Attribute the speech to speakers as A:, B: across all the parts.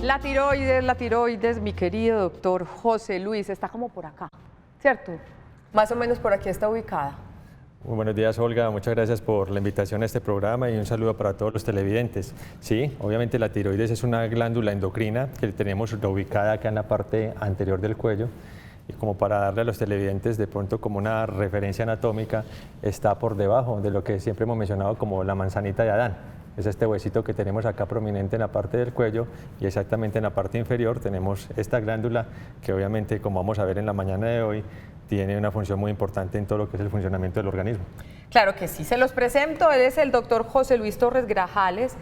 A: La tiroides, mi querido doctor José Luis, está como por acá, ¿cierto? Más o menos por aquí está ubicada.
B: Muy buenos días, Olga. Muchas gracias por la invitación a este programa y un saludo para todos los televidentes. Sí, obviamente la tiroides es una glándula endocrina que tenemos ubicada acá en la parte anterior del cuello. Y como para darle a los televidentes de pronto como una referencia anatómica, está por debajo de lo que siempre hemos mencionado como la manzanita de Adán. Es este huesito que tenemos acá prominente en la parte del cuello y exactamente en la parte inferior tenemos esta glándula que obviamente, como vamos a ver en la mañana de hoy, tiene una función muy importante en todo lo que es el funcionamiento del organismo.
A: Claro que sí, se los presento, él es el doctor José Luis Torres Grajales,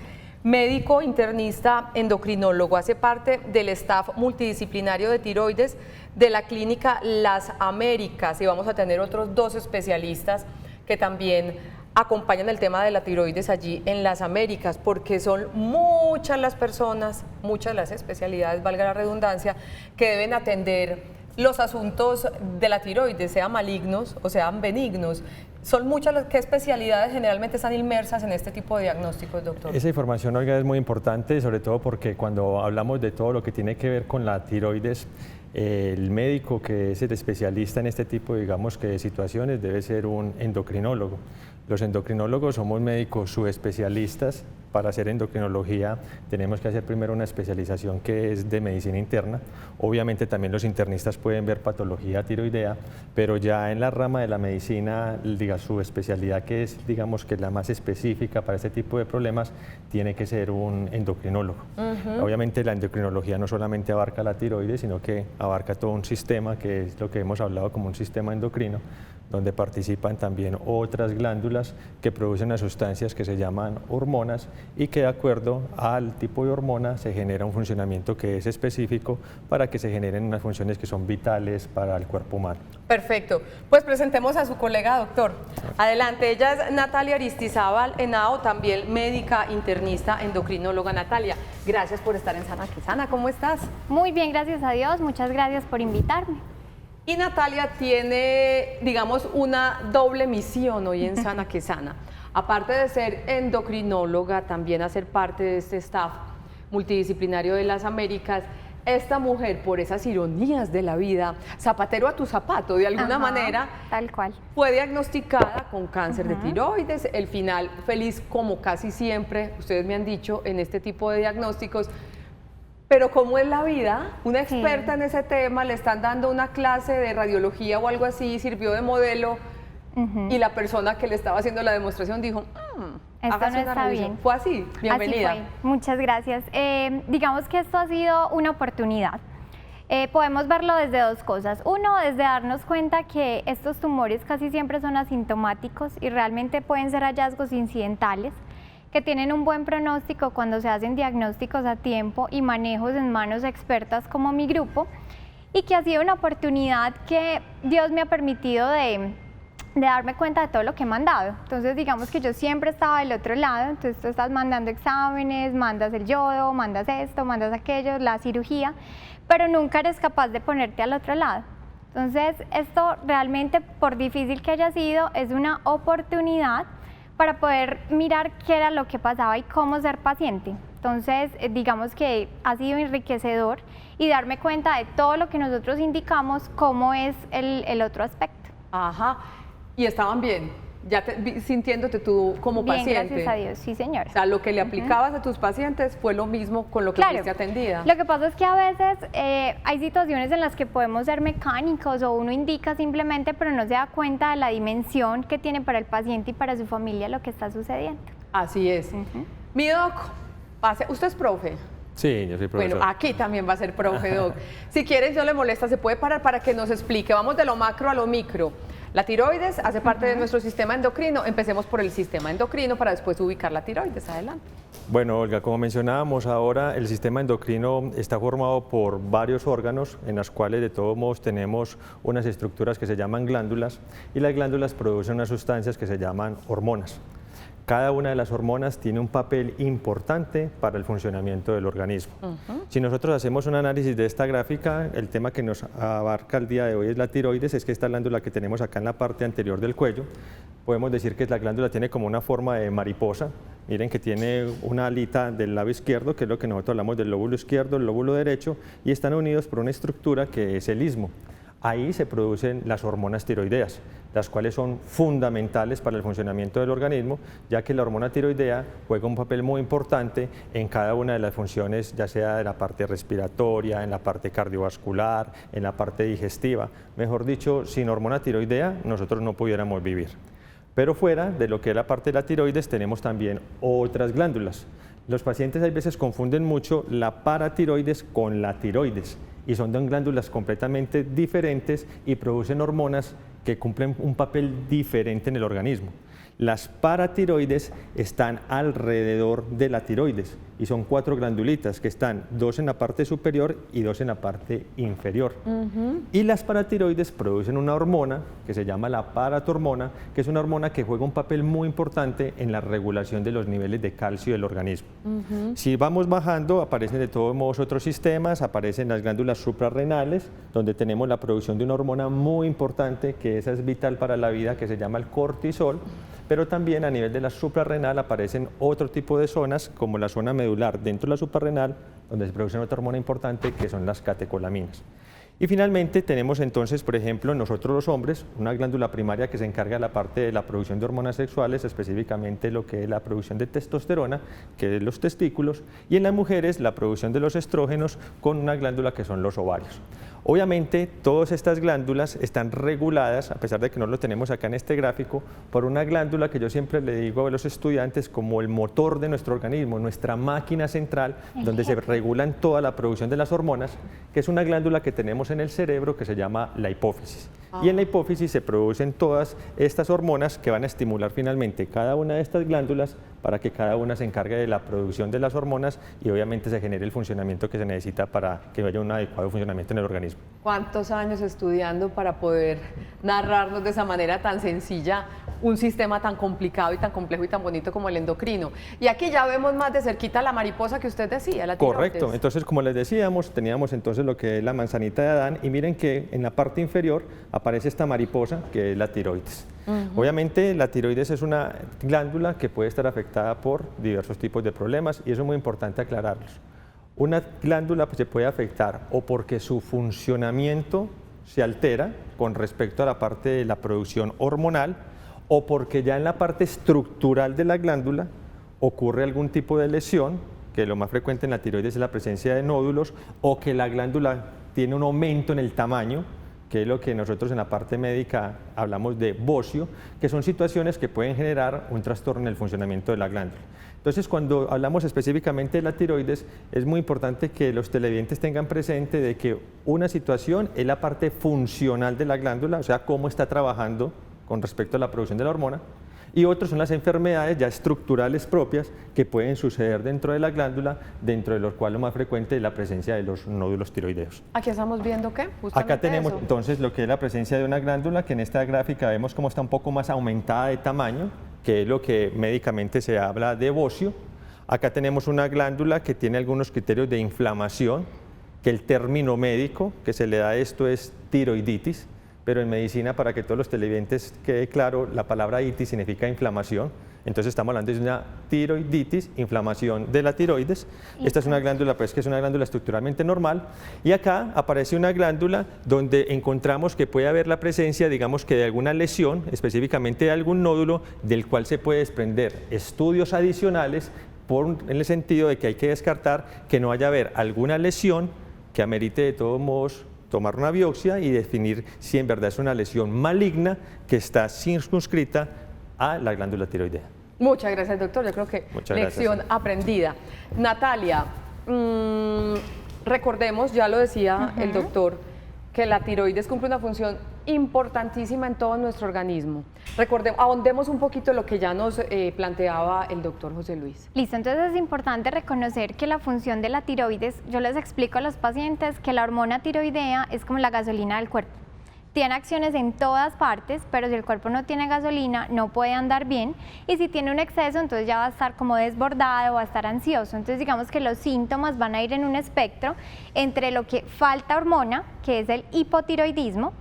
A: médico internista endocrinólogo, hace parte del staff multidisciplinario de tiroides de la clínica Las Américas y vamos a tener otros 2 especialistas que también acompañan el tema de la tiroides allí en Las Américas, porque son muchas las personas, muchas las especialidades, valga la redundancia, que deben atender los asuntos de la tiroides, sean malignos o sean benignos. Son muchas las que especialidades generalmente están inmersas en este tipo de diagnósticos, doctor.
B: Esa información, Olga, es muy importante, sobre todo porque cuando hablamos de todo lo que tiene que ver con la tiroides, el médico que es el especialista en este tipo, digamos, que de situaciones debe ser un endocrinólogo. Los endocrinólogos somos médicos subespecialistas. Para hacer endocrinología tenemos que hacer primero una especialización que es de medicina interna. Obviamente también los internistas pueden ver patología tiroidea, pero ya en la rama de la medicina, su especialidad que es, digamos, que la más específica para este tipo de problemas, tiene que ser un endocrinólogo. Obviamente la endocrinología no solamente abarca la tiroides, sino que abarca todo un sistema que es lo que hemos hablado como un sistema endocrino, donde participan también otras glándulas que producen unas sustancias que se llaman hormonas y que de acuerdo al tipo de hormona se genera un funcionamiento que es específico para que se generen unas funciones que son vitales para el cuerpo humano.
A: Perfecto, pues presentemos a su colega, doctor. Adelante, ella es Natalia Aristizábal Henao, también médica internista endocrinóloga. Natalia, gracias por estar en Sana que Sana, ¿cómo estás?
C: Muy bien, gracias a Dios, muchas gracias por invitarme.
A: Y Natalia tiene, digamos, una doble misión hoy en Sana que Sana. Aparte de ser endocrinóloga, también hacer parte de este staff multidisciplinario de las Américas, esta mujer, por esas ironías de la vida, zapatero a tu zapato, de alguna manera,
C: tal cual,
A: fue diagnosticada con cáncer de tiroides. El final feliz, como casi siempre, ustedes me han dicho, en este tipo de diagnósticos. Pero ¿cómo es la vida? Una experta en ese tema, le están dando una clase de radiología o algo así, sirvió de modelo y la persona que le estaba haciendo la demostración dijo,
C: esto no está bien.
A: Fue así, bienvenida.
C: Así fue. Muchas gracias. Digamos que esto ha sido una oportunidad. Podemos verlo desde 2 cosas. Uno, desde darnos cuenta que estos tumores casi siempre son asintomáticos y realmente pueden ser hallazgos incidentales, que tienen un buen pronóstico cuando se hacen diagnósticos a tiempo y manejos en manos expertas como mi grupo, y que ha sido una oportunidad que Dios me ha permitido de darme cuenta de todo lo que he mandado. Entonces digamos que yo siempre estaba del otro lado, entonces tú estás mandando exámenes, mandas el yodo, mandas esto, mandas aquello, la cirugía, pero nunca eres capaz de ponerte al otro lado. Entonces esto realmente, por difícil que haya sido, es una oportunidad para poder mirar qué era lo que pasaba y cómo ser paciente. Entonces, digamos que ha sido enriquecedor y darme cuenta de todo lo que nosotros indicamos, cómo es el otro aspecto.
A: Ajá, y estaban bien, ya sintiéndote tú como
C: bien,
A: paciente.
C: Gracias a Dios, sí señora.
A: O sea, lo que le aplicabas a tus pacientes fue lo mismo con lo que fuiste atendida.
C: Lo que pasa es que a veces hay situaciones en las que podemos ser mecánicos o uno indica simplemente, pero no se da cuenta de la dimensión que tiene para el paciente y para su familia lo que está sucediendo.
A: Así es. Mi doc, ¿usted es profe?
B: Sí, yo soy profesor.
A: Bueno, aquí también va a ser profe, doc. Si quieres, no le molesta, se puede parar para que nos explique. Vamos de lo macro a lo micro. La tiroides hace parte de nuestro sistema endocrino. Empecemos por el sistema endocrino para después ubicar la tiroides. Adelante.
B: Bueno, Olga, como mencionábamos ahora, el sistema endocrino está formado por varios órganos en los cuales de todos modos tenemos unas estructuras que se llaman glándulas y las glándulas producen unas sustancias que se llaman hormonas. Cada una de las hormonas tiene un papel importante para el funcionamiento del organismo. Si nosotros hacemos un análisis de esta gráfica, el tema que nos abarca el día de hoy es la tiroides, es que esta glándula que tenemos acá en la parte anterior del cuello, podemos decir que la glándula tiene como una forma de mariposa. Miren que tiene una alita del lado izquierdo, que es lo que nosotros hablamos del lóbulo izquierdo, el lóbulo derecho, y están unidos por una estructura que es el istmo. Ahí se producen las hormonas tiroideas, las cuales son fundamentales para el funcionamiento del organismo, ya que la hormona tiroidea juega un papel muy importante en cada una de las funciones, ya sea de la parte respiratoria, en la parte cardiovascular, en la parte digestiva. Mejor dicho, sin hormona tiroidea nosotros no pudiéramos vivir. Pero fuera de lo que es la parte de la tiroides tenemos también otras glándulas. Los pacientes a veces confunden mucho la paratiroides con la tiroides y son dos glándulas completamente diferentes y producen hormonas que cumplen un papel diferente en el organismo. Las paratiroides están alrededor de la tiroides y son 4 glandulitas que están 2 en la parte superior y 2 en la parte inferior. Y las paratiroides producen una hormona que se llama la paratormona, que es una hormona que juega un papel muy importante en la regulación de los niveles de calcio del organismo. Si vamos bajando, aparecen de todos modos otros sistemas, aparecen las glándulas suprarrenales, donde tenemos la producción de una hormona muy importante, que esa es vital para la vida, que se llama el cortisol. Pero también a nivel de la suprarrenal aparecen otro tipo de zonas, como la zona medular dentro de la suprarrenal, donde se produce otra hormona importante, que son las catecolaminas. Y finalmente tenemos entonces, por ejemplo, nosotros los hombres, una glándula primaria que se encarga de la parte de la producción de hormonas sexuales, específicamente lo que es la producción de testosterona, que es los testículos, y en las mujeres la producción de los estrógenos con una glándula que son los ovarios. Obviamente, todas estas glándulas están reguladas, a pesar de que no lo tenemos acá en este gráfico, por una glándula que yo siempre le digo a los estudiantes como el motor de nuestro organismo, nuestra máquina central, donde se regulan toda la producción de las hormonas, que es una glándula que tenemos en el cerebro que se llama la hipófisis. Y en la hipófisis se producen todas estas hormonas que van a estimular finalmente cada una de estas glándulas para que cada una se encargue de la producción de las hormonas y obviamente se genere el funcionamiento que se necesita para que haya un adecuado funcionamiento en el organismo.
A: ¿Cuántos años estudiando para poder narrarnos de esa manera tan sencilla un sistema tan complicado y tan complejo y tan bonito como el endocrino? Y aquí ya vemos más de cerquita la mariposa que usted decía, la tiroides.
B: Correcto, entonces como les decíamos, teníamos entonces lo que es la manzanita de Adán y miren que en la parte inferior aparece esta mariposa que es la tiroides. Obviamente la tiroides es una glándula que puede estar afectada por diversos tipos de problemas y eso es muy importante aclararlos. Una glándula se puede afectar o porque su funcionamiento se altera con respecto a la parte de la producción hormonal o porque ya en la parte estructural de la glándula ocurre algún tipo de lesión, que lo más frecuente en la tiroides es la presencia de nódulos o que la glándula tiene un aumento en el tamaño, que es lo que nosotros en la parte médica hablamos de bocio, que son situaciones que pueden generar un trastorno en el funcionamiento de la glándula. Entonces, cuando hablamos específicamente de la tiroides, es muy importante que los televidentes tengan presente de que una situación es la parte funcional de la glándula, o sea, cómo está trabajando con respecto a la producción de la hormona, y otros son las enfermedades ya estructurales propias que pueden suceder dentro de la glándula, dentro de lo cual lo más frecuente es la presencia de los nódulos tiroideos.
A: Aquí estamos viendo ¿qué? Justamente
B: acá tenemos
A: eso.
B: Entonces lo que es la presencia de una glándula que en esta gráfica vemos cómo está un poco más aumentada de tamaño, que es lo que médicamente se habla de bocio. Acá tenemos una glándula que tiene algunos criterios de inflamación, que el término médico que se le da a esto es tiroiditis, pero en medicina, para que todos los televidentes quede claro, la palabra itis significa inflamación. Entonces estamos hablando de una tiroiditis, inflamación de la tiroides. Esta es una glándula pues, que es una glándula estructuralmente normal. Y acá aparece una glándula donde encontramos que puede haber la presencia, digamos que de alguna lesión, específicamente de algún nódulo, del cual se puede desprender estudios adicionales en el sentido de que hay que descartar que no vaya a haber alguna lesión que amerite de todos modos tomar una biopsia y definir si en verdad es una lesión maligna que está circunscrita a la glándula tiroidea.
A: Muchas gracias, doctor. Yo creo que lección aprendida. Natalia, recordemos, ya lo decía el doctor, que la tiroides cumple una función importantísima en todo nuestro organismo. Recordemos, ahondemos un poquito lo que ya nos planteaba el doctor José Luis.
C: Listo, entonces es importante reconocer que la función de la tiroides, yo les explico a los pacientes que la hormona tiroidea es como la gasolina del cuerpo. Tiene acciones en todas partes, pero si el cuerpo no tiene gasolina, no puede andar bien, y si tiene un exceso, entonces ya va a estar como desbordado, va a estar ansioso. Entonces digamos que los síntomas van a ir en un espectro entre lo que falta hormona, que es el hipotiroidismo,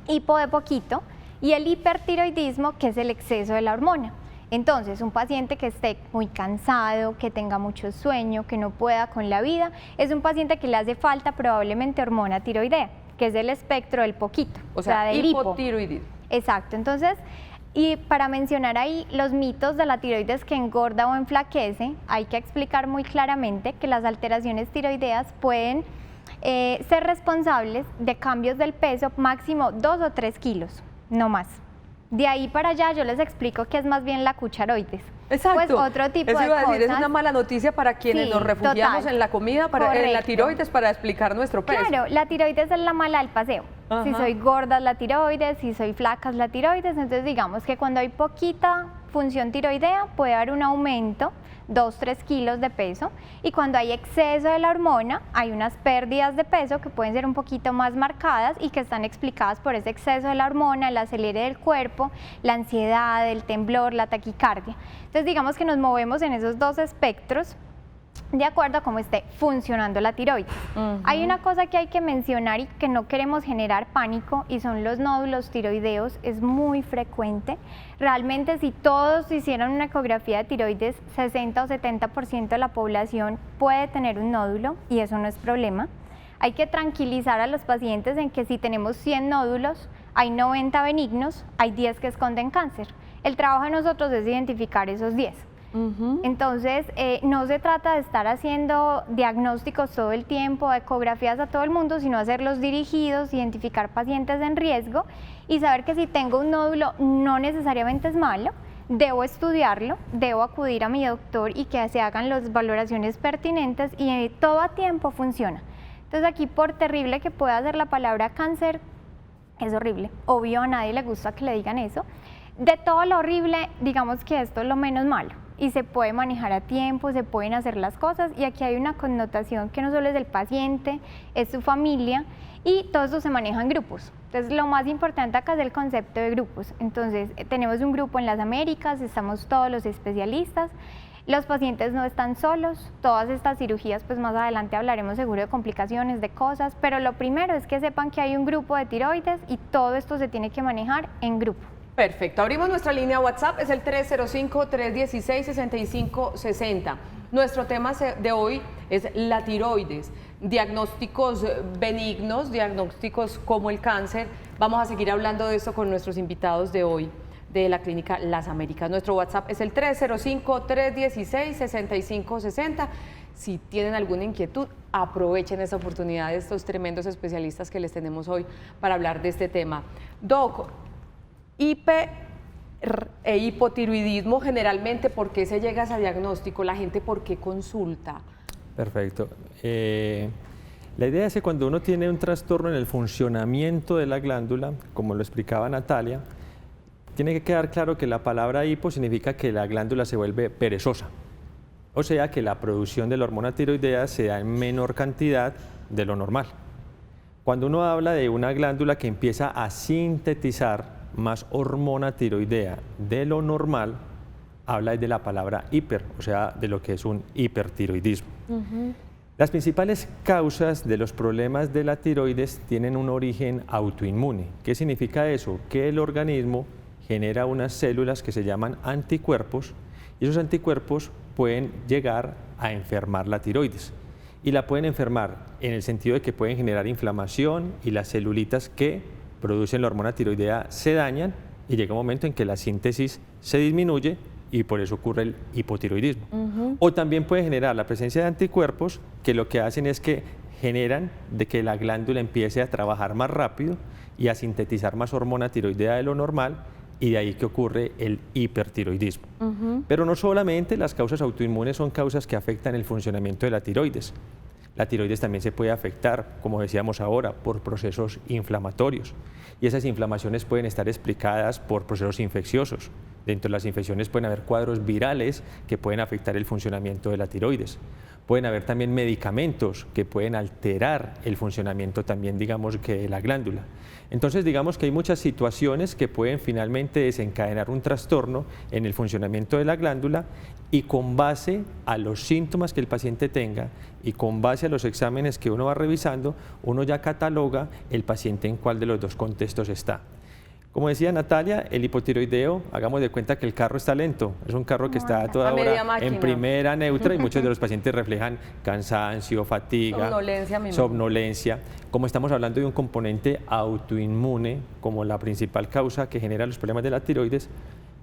C: hipo de poquito, y el hipertiroidismo, que es el exceso de la hormona. Entonces, un paciente que esté muy cansado, que tenga mucho sueño, que no pueda con la vida, es un paciente que le hace falta probablemente hormona tiroidea, que es el espectro del poquito,
A: O sea,
C: del hipo.
A: hipotiroidismo.
C: Exacto, entonces, y para mencionar ahí los mitos de la tiroides que engorda o enflaquece, hay que explicar muy claramente que las alteraciones tiroideas pueden ser responsables de cambios del peso máximo 2 o 3 kilos, no más. De ahí para allá yo les explico que es más bien la cucharoides.
A: Exacto.
C: Pues otro tipo
A: Eso
C: de
A: iba a decir,
C: cosas.
A: es una mala noticia para quienes
C: Sí,
A: nos refugiamos
C: total.
A: en la comida, en la
C: Correcto.
A: tiroides, para explicar nuestro peso.
C: Claro, la tiroides es la mala del paseo.
A: Ajá.
C: Si soy gorda es la tiroides, si soy flaca es la tiroides. Entonces digamos que cuando hay poquita función tiroidea puede haber un aumento, 2-3 kilos de peso, y cuando hay exceso de la hormona hay unas pérdidas de peso que pueden ser un poquito más marcadas y que están explicadas por ese exceso de la hormona, el acelere del cuerpo, la ansiedad, el temblor, la taquicardia. Entonces digamos que nos movemos en esos dos espectros de acuerdo a cómo esté funcionando la tiroides. Hay una cosa que hay que mencionar y que no queremos generar pánico, y son los nódulos tiroideos. Es muy frecuente. Realmente, si todos hicieran una ecografía de tiroides, 60 o 70% de la población puede tener un nódulo, y eso no es problema. Hay que tranquilizar a los pacientes en que si tenemos 100 nódulos, hay 90 benignos, hay 10 que esconden cáncer. El trabajo de nosotros es identificar esos 10. Entonces, no se trata de estar haciendo diagnósticos todo el tiempo, ecografías a todo el mundo, sino hacerlos dirigidos, identificar pacientes en riesgo y saber que si tengo un nódulo no necesariamente es malo, debo estudiarlo, debo acudir a mi doctor y que se hagan las valoraciones pertinentes, y todo a tiempo funciona. Entonces aquí, por terrible que pueda ser la palabra cáncer, es horrible. Obvio, a nadie le gusta que le digan eso. De todo lo horrible, digamos que esto es lo menos malo, y se puede manejar a tiempo, se pueden hacer las cosas, y aquí hay una connotación que no solo es del paciente, es su familia, y todo eso se maneja en grupos. Entonces, lo más importante acá es el concepto de grupos. Entonces, tenemos un grupo en las Américas, estamos todos los especialistas, los pacientes no están solos. Todas estas cirugías, pues más adelante hablaremos seguro de complicaciones, de cosas, pero lo primero es que sepan que hay un grupo de tiroides y todo esto se tiene que manejar en grupo.
A: Perfecto, abrimos nuestra línea WhatsApp, es el 305-316-6560. Nuestro tema de hoy es la tiroides, diagnósticos benignos, diagnósticos como el cáncer. Vamos a seguir hablando de esto con nuestros invitados de hoy de la Clínica Las Américas. Nuestro WhatsApp es el 305-316-6560. Si tienen alguna inquietud, aprovechen esa oportunidad de estos tremendos especialistas que les tenemos hoy para hablar de este tema. Doc, hipotiroidismo, generalmente, ¿por qué se llega a ese diagnóstico? ¿La gente por qué consulta?
B: Perfecto. La idea es que cuando uno tiene un trastorno en el funcionamiento de la glándula, como lo explicaba Natalia, tiene que quedar claro que la palabra hipo significa que la glándula se vuelve perezosa, o sea que la producción de la hormona tiroidea se da en menor cantidad de lo normal. Cuando uno habla de una glándula que empieza a sintetizar más hormona tiroidea de lo normal, habla de la palabra hiper, o sea, de lo que es un hipertiroidismo. Las principales causas de los problemas de la tiroides tienen un origen autoinmune. ¿Qué significa eso? Que el organismo genera unas células que se llaman anticuerpos, y esos anticuerpos pueden llegar a enfermar la tiroides. Y la pueden enfermar en el sentido de que pueden generar inflamación, y las celulitas que producen la hormona tiroidea se dañan, y llega un momento en que la síntesis se disminuye y por eso ocurre el hipotiroidismo. O también puede generar la presencia de anticuerpos que lo que hacen es que generan de que la glándula empiece a trabajar más rápido y a sintetizar más hormona tiroidea de lo normal, y de ahí que ocurre el hipertiroidismo. Pero no solamente las causas autoinmunes son causas que afectan el funcionamiento de la tiroides. La tiroides también se puede afectar, como decíamos ahora, por procesos inflamatorios. Y esas inflamaciones pueden estar explicadas por procesos infecciosos. Dentro de las infecciones pueden haber cuadros virales que pueden afectar el funcionamiento de la tiroides. Pueden haber también medicamentos que pueden alterar el funcionamiento también, digamos, que de la glándula. Entonces, digamos que hay muchas situaciones que pueden finalmente desencadenar un trastorno en el funcionamiento de la glándula, y con base a los síntomas que el paciente tenga y con base a los exámenes que uno va revisando, uno ya cataloga el paciente en cuál de los dos contextos está. Como decía Natalia, el hipotiroideo, hagamos de cuenta que el carro está lento, es un carro que está a toda hora en primera neutra y muchos de los pacientes reflejan cansancio, fatiga, somnolencia. Como estamos hablando de un componente autoinmune como la principal causa que genera los problemas de la tiroides,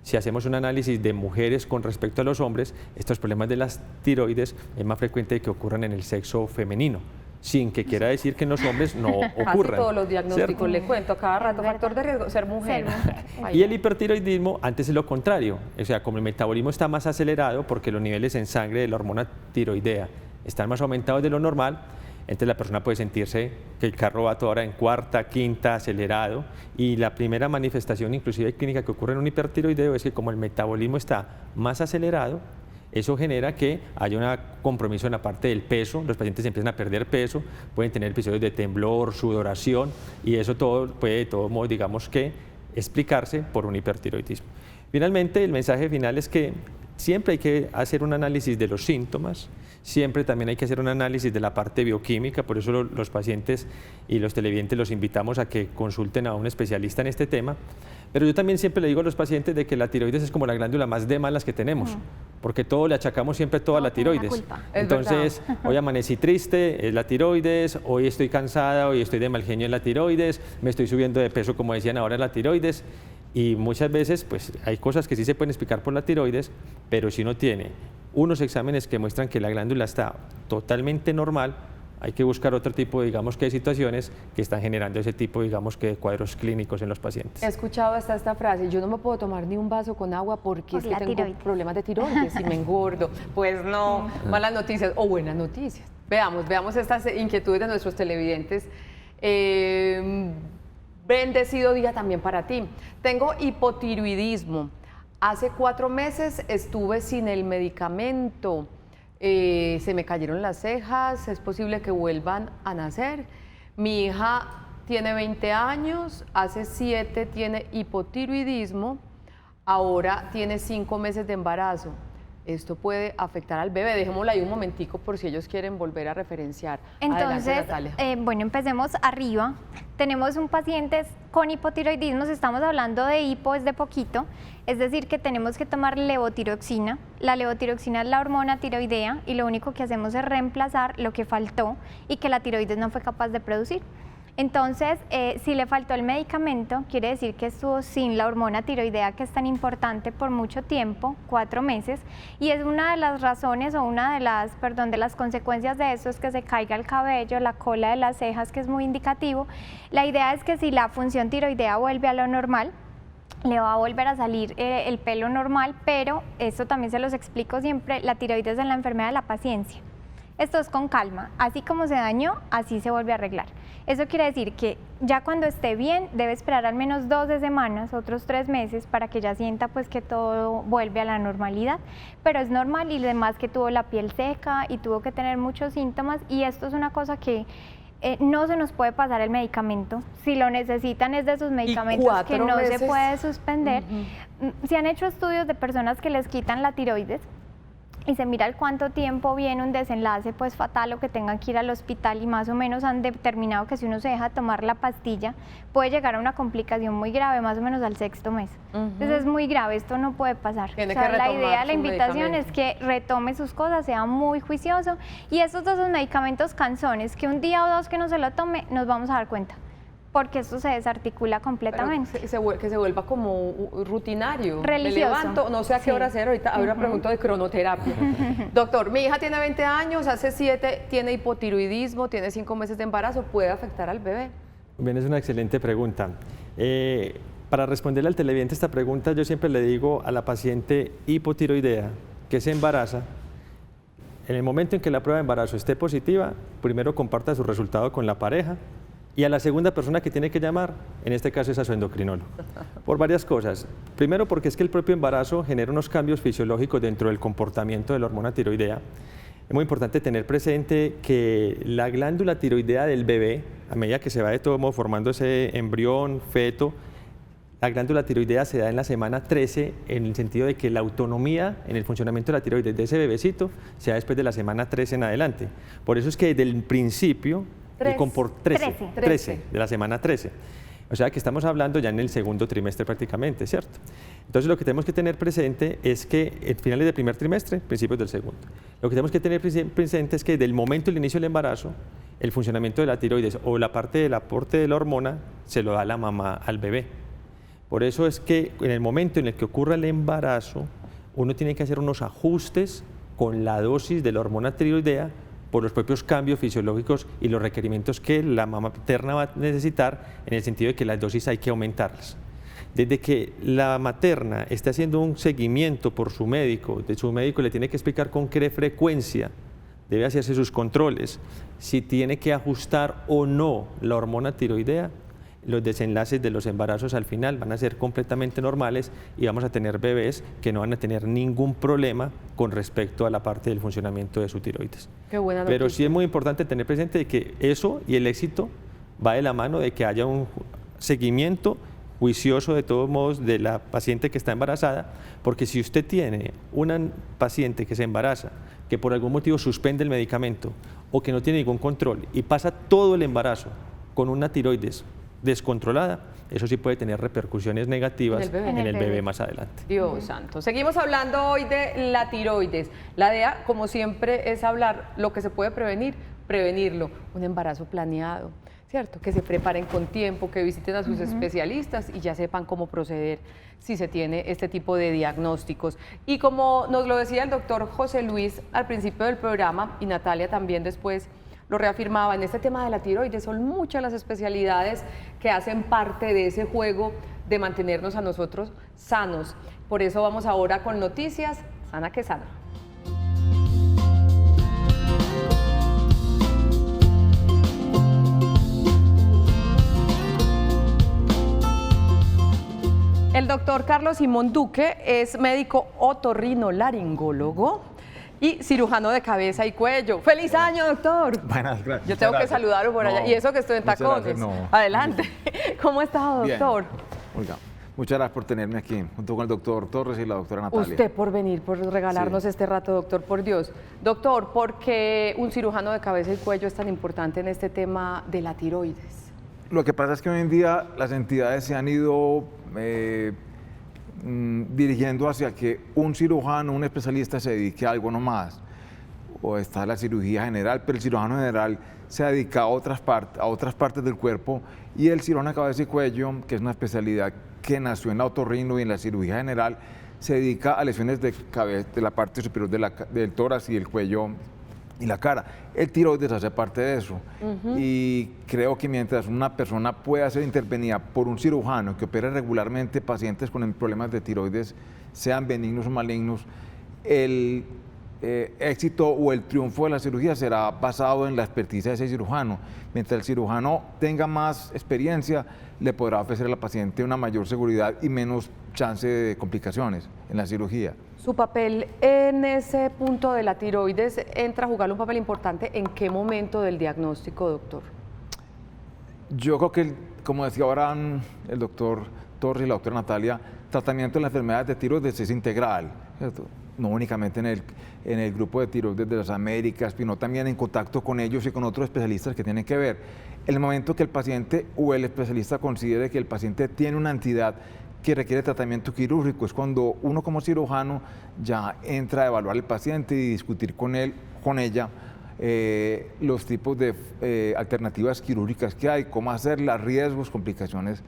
B: si hacemos un análisis de mujeres con respecto a los hombres, estos problemas de las tiroides es más frecuente que ocurran en el sexo femenino, sin que quiera decir que en los hombres no ocurran.
A: Casi todos los diagnósticos, ¿cierto? Le cuento, cada rato, factor de riesgo, ser mujer.
B: Y el hipertiroidismo antes es lo contrario, o sea, como el metabolismo está más acelerado porque los niveles en sangre de la hormona tiroidea están más aumentados de lo normal, entonces la persona puede sentirse que el carro va a toda hora en cuarta, quinta, acelerado, y la primera manifestación inclusive clínica que ocurre en un hipertiroideo es que como el metabolismo está más acelerado, eso genera que haya un compromiso en la parte del peso, los pacientes empiezan a perder peso, pueden tener episodios de temblor, sudoración, y eso todo puede de todos modos, digamos que, explicarse por un hipertiroidismo. Finalmente, el mensaje final es que siempre hay que hacer un análisis de los síntomas, siempre también hay que hacer un análisis de la parte bioquímica, por eso los pacientes y los televidentes los invitamos a que consulten a un especialista en este tema, pero yo también siempre le digo a los pacientes de que la tiroides es como la glándula más de malas que tenemos, porque todo le achacamos siempre todo a la tiroides. Entonces, hoy amanecí triste, es la tiroides, hoy estoy cansada, hoy estoy de mal genio en la tiroides, me estoy subiendo de peso como decían ahora en la tiroides, y muchas veces pues hay cosas que sí se pueden explicar por la tiroides, pero si uno tiene unos exámenes que muestran que la glándula está totalmente normal, hay que buscar otro tipo, digamos, que de situaciones que están generando ese tipo, digamos, que de cuadros clínicos en los pacientes.
A: He escuchado hasta esta frase, yo no me puedo tomar ni un vaso con agua porque es que tengo problemas de tiroides y me engordo. Pues no, malas noticias o buenas noticias. Veamos estas inquietudes de nuestros televidentes. Bendecido día también para ti. Tengo hipotiroidismo. Hace 4 meses estuve sin el medicamento. Se me cayeron las cejas, es posible que vuelvan a nacer. Mi hija tiene 20 años, hace 7 tiene hipotiroidismo, ahora tiene 5 meses de embarazo. Esto puede afectar al bebé. Dejémoslo ahí un momentico por si ellos quieren volver a referenciar.
C: Entonces, bueno, empecemos arriba. Tenemos un paciente con hipotiroidismo, estamos hablando de hipo, es de poquito, es decir, que tenemos que tomar levotiroxina. La levotiroxina es la hormona tiroidea y lo único que hacemos es reemplazar lo que faltó y que la tiroides no fue capaz de producir. Entonces, si le faltó el medicamento, quiere decir que estuvo sin la hormona tiroidea, que es tan importante, por mucho tiempo, 4 meses, y es una de las razones o una de las consecuencias de eso es que se caiga el cabello, la cola de las cejas, que es muy indicativo. La idea es que si la función tiroidea vuelve a lo normal, le va a volver a salir el pelo normal, pero esto también se los explico siempre, la tiroides es la enfermedad de la paciencia. Esto es con calma, así como se dañó, así se vuelve a arreglar. Eso quiere decir que ya cuando esté bien, debe esperar al menos 12 semanas, otros 3 meses, para que ya sienta pues que todo vuelve a la normalidad. Pero es normal y además que tuvo la piel seca y tuvo que tener muchos síntomas y esto es una cosa que no se nos puede pasar el medicamento. Si lo necesitan es de esos medicamentos que no se puede suspender. Se han hecho estudios de personas que les quitan la tiroides y se mira el cuánto tiempo viene un desenlace pues fatal o que tengan que ir al hospital y más o menos han determinado que si uno se deja tomar la pastilla puede llegar a una complicación muy grave más o menos al 6º mes. Entonces es muy grave, esto no puede pasar. O sea, la idea, la invitación es que retome sus cosas, sea muy juicioso y estos 2 medicamentos cansones que un día o 2 que no se lo tome nos vamos a dar cuenta, porque esto se desarticula completamente.
A: Que se vuelva como rutinario.
C: Religioso.
A: Me levanto, no sé a qué hora hacer, ahorita ahora pregunto de cronoterapia. Doctor, mi hija tiene 20 años, hace 7 tiene hipotiroidismo, tiene 5 meses de embarazo, ¿puede afectar al bebé?
B: Bien, es una excelente pregunta. Para responderle al televidente esta pregunta, yo siempre le digo a la paciente hipotiroidea que se embaraza, en el momento en que la prueba de embarazo esté positiva, primero comparta su resultado con la pareja, y a la segunda persona que tiene que llamar, en este caso es a su endocrinólogo, por varias cosas. Primero porque es que el propio embarazo genera unos cambios fisiológicos dentro del comportamiento de la hormona tiroidea. Es muy importante tener presente que la glándula tiroidea del bebé, a medida que se va de todo modo formando ese embrión, feto, la glándula tiroidea se da en la semana 13 en el sentido de que la autonomía en el funcionamiento de la tiroides de ese bebecito se da después de la semana 13 en adelante. Por eso es que desde el principio, 13 de la semana 13. O sea que estamos hablando ya en el segundo trimestre prácticamente, ¿cierto? Entonces lo que tenemos que tener presente es que en finales del primer trimestre, principios del segundo, lo que tenemos que tener presente es que del momento del inicio del embarazo, el funcionamiento de la tiroides o la parte del aporte de la hormona se lo da la mamá al bebé. Por eso es que en el momento en el que ocurra el embarazo, uno tiene que hacer unos ajustes con la dosis de la hormona tiroidea por los propios cambios fisiológicos y los requerimientos que la mamá materna va a necesitar, en el sentido de que las dosis hay que aumentarlas. Desde que la materna está haciendo un seguimiento por su médico le tiene que explicar con qué frecuencia debe hacerse sus controles, si tiene que ajustar o no la hormona tiroidea. Los desenlaces de los embarazos al final van a ser completamente normales y vamos a tener bebés que no van a tener ningún problema con respecto a la parte del funcionamiento de su tiroides.
A: Qué buena noticia.
B: Pero sí es muy importante tener presente de que eso y el éxito va de la mano de que haya un seguimiento juicioso de todos modos de la paciente que está embarazada, porque si usted tiene una paciente que se embaraza, que por algún motivo suspende el medicamento o que no tiene ningún control y pasa todo el embarazo con una tiroides descontrolada, eso sí puede tener repercusiones negativas en el bebé más adelante.
A: Dios santo. Seguimos hablando hoy de la tiroides. La idea, como siempre, es hablar lo que se puede prevenir, prevenirlo. Un embarazo planeado, ¿cierto? Que se preparen con tiempo, que visiten a sus especialistas y ya sepan cómo proceder si se tiene este tipo de diagnósticos. Y como nos lo decía el doctor José Luis al principio del programa, y Natalia también después lo reafirmaba, en este tema de la tiroides son muchas las especialidades que hacen parte de ese juego de mantenernos a nosotros sanos. Por eso vamos ahora con noticias Sana que Sana. El doctor Carlos Simón Duque es médico otorrinolaringólogo y cirujano de cabeza y cuello. ¡Feliz año, doctor!
D: Buenas, gracias.
A: Yo tengo que saludarlo por allá. Y eso que estoy en tacones. Adelante. ¿Cómo ha estado, doctor?
D: Oiga, muchas gracias por tenerme aquí, junto con el doctor Torres y la doctora Natalia.
A: Usted por venir, por regalarnos este rato, doctor, por Dios. Doctor, ¿por qué un cirujano de cabeza y cuello es tan importante en este tema de la tiroides?
D: Lo que pasa es que hoy en día las entidades se han ido dirigiendo hacia que un cirujano, un especialista se dedique a algo nomás, o está la cirugía general, pero el cirujano general se dedica a otras partes del cuerpo, y el cirujano de cabeza y cuello, que es una especialidad que nació en la otorrino y en la cirugía general, se dedica a lesiones de cabeza, de la parte superior del tórax y el cuello y la cara. El tiroides hace parte de eso. Y creo que mientras una persona pueda ser intervenida por un cirujano que opere regularmente pacientes con problemas de tiroides, sean benignos o malignos, el éxito o el triunfo de la cirugía será basado en la experticia de ese cirujano. Mientras el cirujano tenga más experiencia, le podrá ofrecer a la paciente una mayor seguridad y menos chance de complicaciones en la cirugía.
A: Su papel en ese punto de la tiroides entra a jugar un papel importante. ¿En qué momento del diagnóstico, doctor?
D: Yo creo que, como decía ahora el doctor Torres y la doctora Natalia, tratamiento de las enfermedades de tiroides es integral, ¿cierto? No únicamente en el grupo de tiroides de las Américas, sino también en contacto con ellos y con otros especialistas que tienen que ver. El momento que el paciente o el especialista considere que el paciente tiene una entidad que requiere tratamiento quirúrgico, es cuando uno como cirujano ya entra a evaluar al paciente y discutir con él, con ella, los tipos de alternativas quirúrgicas que hay, cómo hacerlas, riesgos, complicaciones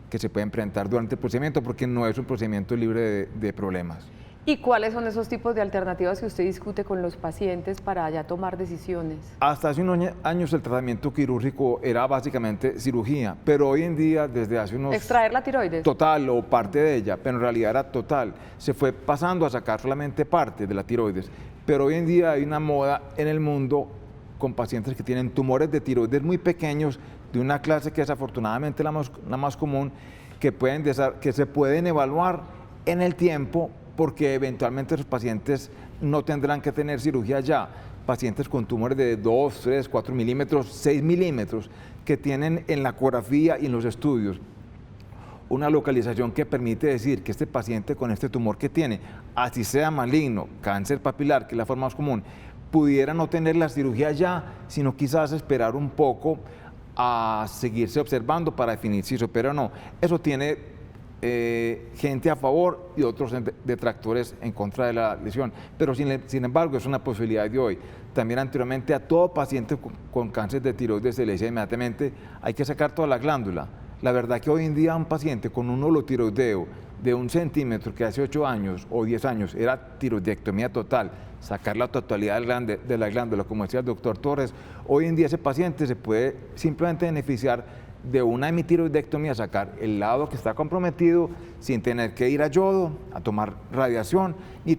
D: que se pueden presentar durante el procedimiento, porque no es un procedimiento libre de problemas.
A: ¿Y cuáles son esos tipos de alternativas que usted discute con los pacientes para ya tomar decisiones?
D: Hasta hace unos años el tratamiento quirúrgico era básicamente cirugía, pero hoy en día, desde hace unos...
A: ¿Extraer la tiroides?
D: Total o parte de ella, pero en realidad era total. Se fue pasando a sacar solamente parte de la tiroides, pero hoy en día hay una moda en el mundo con pacientes que tienen tumores de tiroides muy pequeños, de una clase que es afortunadamente la más común, que se pueden evaluar en el tiempo, porque eventualmente los pacientes no tendrán que tener cirugía ya. Pacientes con tumores de 2, 3, 4 milímetros, 6 milímetros, que tienen en la ecografía y en los estudios una localización que permite decir que este paciente con este tumor que tiene, así sea maligno, cáncer papilar, que es la forma más común, pudiera no tener la cirugía ya, sino quizás esperar un poco a seguirse observando para definir si se opera o no. Eso tiene gente a favor y otros detractores en contra de la lesión, pero sin embargo es una posibilidad de hoy. También anteriormente a todo paciente con cáncer de tiroides se le decía inmediatamente hay que sacar toda la glándula. La verdad que hoy en día un paciente con un holotiroideo de 1 centímetro que hace 8 años o 10 años era tiroidectomía total, sacar la totalidad de la glándula, como decía el doctor Torres, hoy en día ese paciente se puede simplemente beneficiar de una hemitiroidectomía, sacar el lado que está comprometido sin tener que ir a yodo, a tomar radiación, y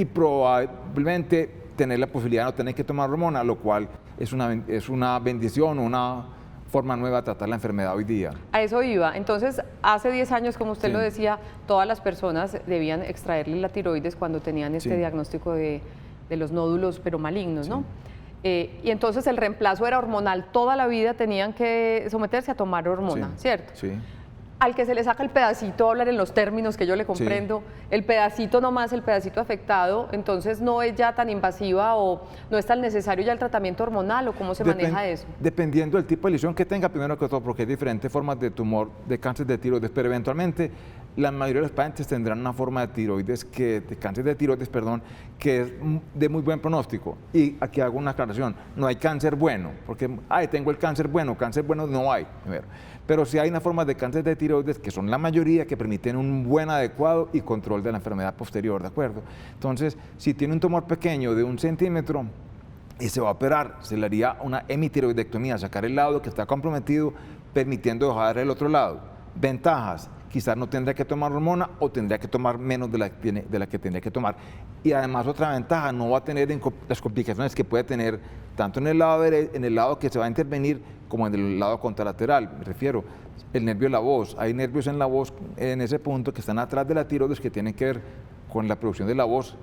D: probablemente tener la posibilidad de no tener que tomar hormona, lo cual es una bendición, una forma nueva de tratar la enfermedad hoy día.
A: A eso iba. Entonces, hace 10 años, como usted
D: Sí.
A: lo decía, todas las personas debían extraerle la tiroides cuando tenían este
D: Sí.
A: diagnóstico de los nódulos, pero malignos,
D: Sí.
A: ¿no? Y entonces el reemplazo era hormonal. Toda la vida tenían que someterse a tomar hormona,
D: Sí.
A: ¿cierto?
D: Sí.
A: Al que se le saca el pedacito, hablar en los términos que yo le comprendo, el pedacito nomás, el pedacito afectado, entonces no es ya tan invasiva o no es tan necesario ya el tratamiento hormonal, o cómo se maneja eso.
D: Dependiendo del tipo de lesión que tenga, primero que todo, porque hay diferentes formas de tumor, de cáncer de tiroides, pero eventualmente la mayoría de los pacientes tendrán una forma de cáncer de tiroides, perdón, que es de muy buen pronóstico. Y aquí hago una aclaración, no hay cáncer bueno, porque, tengo el cáncer bueno no hay, primero. Pero sí hay una forma de cáncer de tiroides, que son la mayoría, que permiten un buen, adecuado y control de la enfermedad posterior, ¿de acuerdo? Entonces, si tiene un tumor pequeño de 1 centímetro y se va a operar, se le haría una hemitiroidectomía, sacar el lado que está comprometido, permitiendo dejar el otro lado. Ventajas: quizás no tendría que tomar hormona o tendría que tomar menos de la que tendría que tomar. Y además, otra ventaja, no va a tener las complicaciones que puede tener tanto en el lado que se va a intervenir como en el lado contralateral. Me refiero, el nervio de la voz. Hay nervios en la voz, en ese punto, que están atrás de la tiroides, que tienen que ver con la producción de la voz,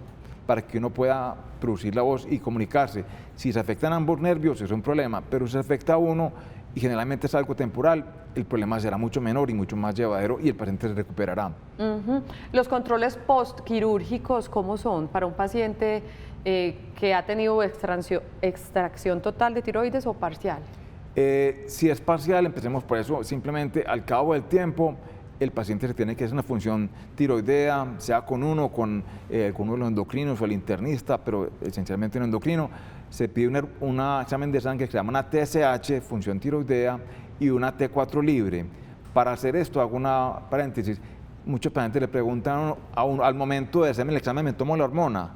D: para que uno pueda producir la voz y comunicarse. Si se afectan ambos nervios, es un problema, pero si se afecta a uno, y generalmente es algo temporal, el problema será mucho menor y mucho más llevadero y el paciente se recuperará.
A: Ujú. Los controles postquirúrgicos, ¿cómo son para un paciente que ha tenido extracción total de tiroides o parcial?
D: Si es parcial, empecemos por eso. Simplemente al cabo del tiempo, el paciente se tiene que hacer una función tiroidea, sea con uno, con uno de los endocrinos o el internista, pero esencialmente un endocrino. Se pide un examen de sangre que se llama una TSH, función tiroidea, y una T4 libre. Para hacer esto, hago una paréntesis, muchos pacientes le preguntan al momento de hacerme el examen, ¿me tomo la hormona?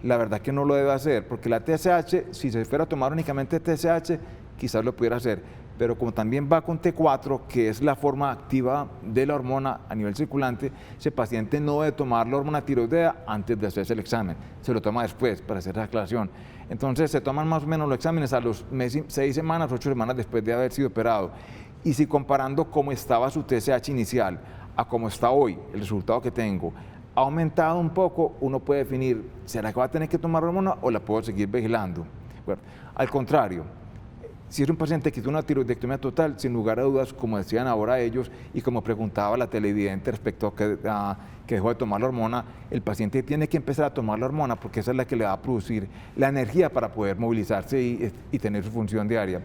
D: La verdad que no lo debe hacer, porque la TSH, si se fuera a tomar únicamente TSH, quizás lo pudiera hacer, pero como también va con T4, que es la forma activa de la hormona a nivel circulante, ese paciente no debe tomar la hormona tiroidea antes de hacerse el examen, se lo toma después para hacer la aclaración. Entonces se toman más o menos los exámenes a los 6 semanas, 8 semanas después de haber sido operado. Y si comparando cómo estaba su TSH inicial a cómo está hoy, el resultado que tengo, ha aumentado un poco, uno puede definir, ¿será que va a tener que tomar hormona o la puedo seguir vigilando? Bueno, al contrario, si es un paciente que tiene una tiroidectomía total, sin lugar a dudas, como decían ahora ellos y como preguntaba la televidente respecto a que dejó de tomar la hormona, el paciente tiene que empezar a tomar la hormona porque esa es la que le va a producir la energía para poder movilizarse y tener su función diaria.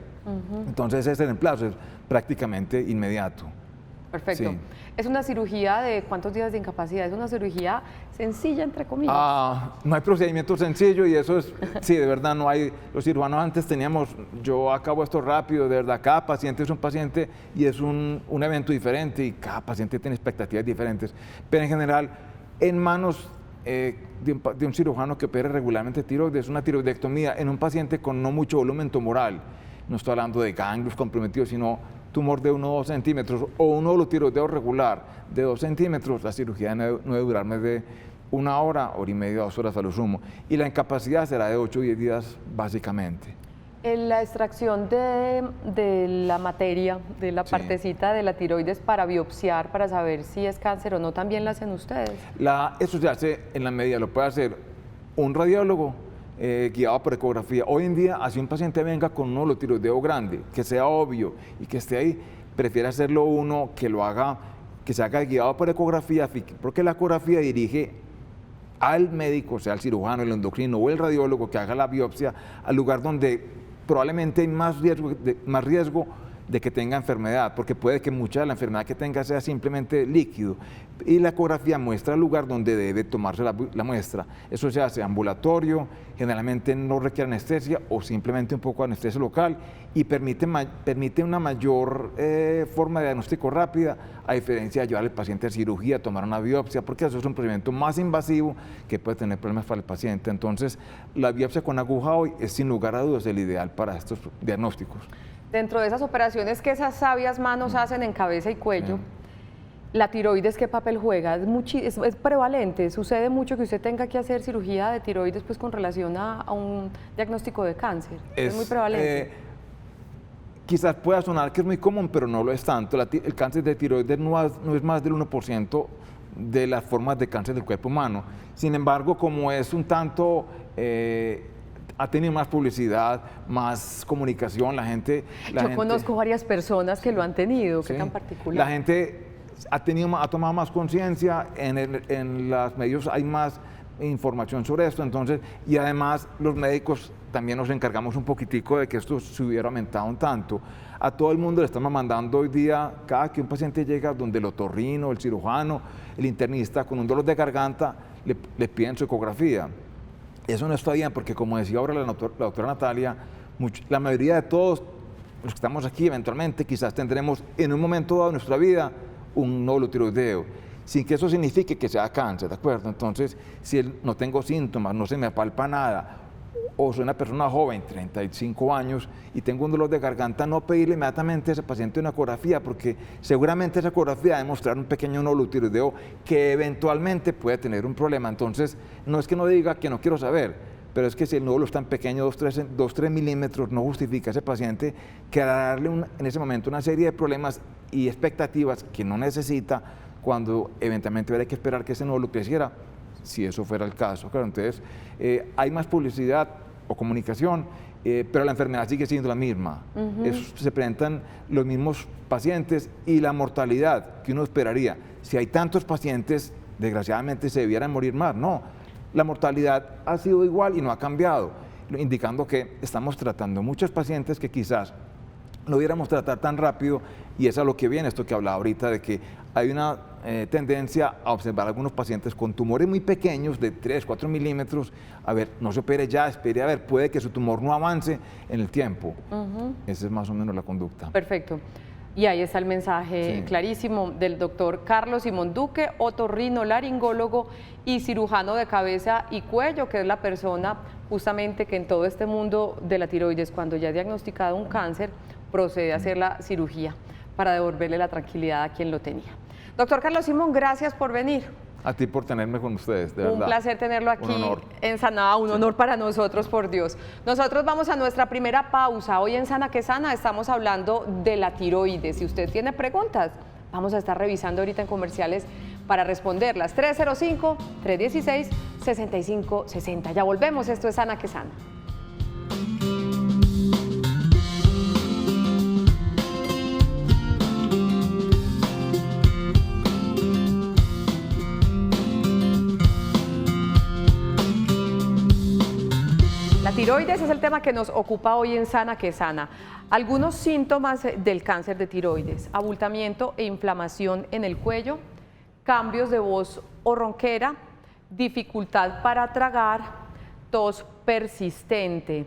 D: Entonces ese reemplazo es prácticamente inmediato.
A: Perfecto.
D: Sí.
A: ¿Es una cirugía de cuántos días de incapacidad? ¿Es una cirugía sencilla, entre comillas?
D: No hay procedimiento sencillo y eso es, sí, de verdad no hay. Los cirujanos antes teníamos, yo acabo esto rápido, de verdad, cada paciente es un paciente y es un evento diferente y cada paciente tiene expectativas diferentes. Pero en general, en manos de un cirujano que opere regularmente tiroides, una tiroidectomía en un paciente con no mucho volumen tumoral, no estoy hablando de ganglios comprometidos, sino tumor de 1 o 2 centímetros o un holotiroideo regular de 2 centímetros, la cirugía no debe durar más de 1 hora, hora y media, 2 horas a lo sumo. Y la incapacidad será de 8 o 10 días básicamente.
A: En la extracción de la materia, de la partecita de la tiroides para biopsiar, para saber si es cáncer o no, ¿también la hacen ustedes?
D: Eso se hace en la medida, lo puede hacer un radiólogo guiado por ecografía. Hoy en día, así un paciente venga con un holotiroideo grande, que sea obvio y que esté ahí, prefiere hacerlo uno que lo haga, que se haga guiado por ecografía, porque la ecografía dirige al médico, sea el cirujano, el endocrino o el radiólogo que haga la biopsia al lugar donde probablemente hay más riesgo de que tenga enfermedad, porque puede que mucha de la enfermedad que tenga sea simplemente líquido. Y la ecografía muestra el lugar donde debe tomarse la muestra. Eso se hace ambulatorio, generalmente no requiere anestesia o simplemente un poco de anestesia local y permite una mayor forma de diagnóstico rápida, a diferencia de llevar al paciente a cirugía, tomar una biopsia, porque eso es un procedimiento más invasivo que puede tener problemas para el paciente. Entonces, la biopsia con aguja hoy es sin lugar a dudas el ideal para estos diagnósticos.
A: Dentro de esas operaciones que esas sabias manos hacen en cabeza y cuello, ¿la tiroides qué papel juega? Es prevalente, sucede mucho que usted tenga que hacer cirugía de tiroides pues, con relación a un diagnóstico de cáncer. Es muy prevalente.
D: Quizás pueda sonar que es muy común, pero no lo es tanto. El cáncer de tiroides no es más del 1% de las formas de cáncer del cuerpo humano. Sin embargo, como es un tanto... ha tenido más publicidad, más comunicación, la gente...
A: Yo conozco varias personas que lo han tenido, ¿qué tan particular?
D: La gente ha tomado más conciencia, en los medios hay más información sobre esto, entonces, y además los médicos también nos encargamos un poquitico de que esto se hubiera aumentado un tanto. A todo el mundo le estamos mandando hoy día, cada que un paciente llega donde el otorrino, el cirujano, el internista con un dolor de garganta, le piden su ecografía. Eso no está bien porque, como decía ahora la doctora Natalia, la mayoría de todos los que estamos aquí eventualmente quizás tendremos en un momento dado de nuestra vida un nódulo tiroideo, sin que eso signifique que sea cáncer, ¿de acuerdo? Entonces, si no tengo síntomas, no se me palpa nada, o soy una persona joven, 35 años, y tengo un dolor de garganta, no pedirle inmediatamente a ese paciente una ecografía, porque seguramente esa ecografía va a demostrar un pequeño nódulo tiroideo que eventualmente puede tener un problema. Entonces, no es que no diga que no quiero saber, pero es que si el nódulo es tan pequeño, 2-3 milímetros, no justifica a ese paciente que darle en ese momento una serie de problemas y expectativas que no necesita, cuando eventualmente habrá que esperar que ese nódulo creciera, si eso fuera el caso. Claro, entonces, hay más publicidad o comunicación, pero la enfermedad sigue siendo la misma. Se presentan los mismos pacientes y la mortalidad que uno esperaría. Si hay tantos pacientes, desgraciadamente se debieran morir más. No, la mortalidad ha sido igual y no ha cambiado, indicando que estamos tratando muchos pacientes que quizás no hubiéramos tratar tan rápido, y es a lo que viene esto que hablaba ahorita, de que hay una tendencia a observar algunos pacientes con tumores muy pequeños, de 3-4 milímetros. A ver, no se opere ya, espere a ver, puede que su tumor no avance en el tiempo. Esa es más o menos la conducta.
A: Perfecto. Y ahí está el mensaje clarísimo del doctor Carlos Simón Duque, otorrinolaringólogo y cirujano de cabeza y cuello, que es la persona justamente que en todo este mundo de la tiroides, cuando ya ha diagnosticado un cáncer, procede a hacer la cirugía para devolverle la tranquilidad a quien lo tenía. Doctor Carlos Simón, gracias por venir.
D: A ti por tenerme con ustedes, de verdad.
A: Un placer tenerlo aquí en Sana, un honor para nosotros, por Dios. Nosotros vamos a nuestra primera pausa. Hoy en Sana que Sana estamos hablando de la tiroides. Si usted tiene preguntas, vamos a estar revisando ahorita en comerciales para responderlas. 305-316-6560. Ya volvemos, esto es Sana que Sana. Tiroides es el tema que nos ocupa hoy en Sana que Sana. Algunos síntomas del cáncer de tiroides: abultamiento e inflamación en el cuello, cambios de voz o ronquera, dificultad para tragar, tos persistente.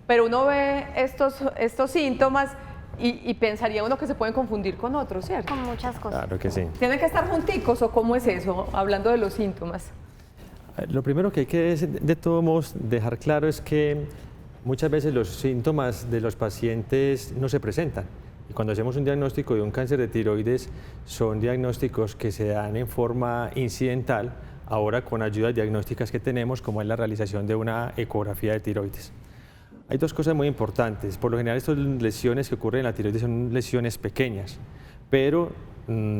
A: Pero uno ve estos síntomas y pensaría uno que se pueden confundir con otros, ¿cierto?
C: Con muchas cosas.
B: Claro que sí.
A: ¿Tienen que estar junticos o cómo es eso, hablando de los síntomas?
B: Lo primero que hay que de todos modos dejar claro es que muchas veces los síntomas de los pacientes no se presentan. Y cuando hacemos un diagnóstico de un cáncer de tiroides, son diagnósticos que se dan en forma incidental, ahora con ayudas diagnósticas que tenemos, como es la realización de una ecografía de tiroides. Hay dos cosas muy importantes. Por lo general, estas lesiones que ocurren en la tiroides son lesiones pequeñas, pero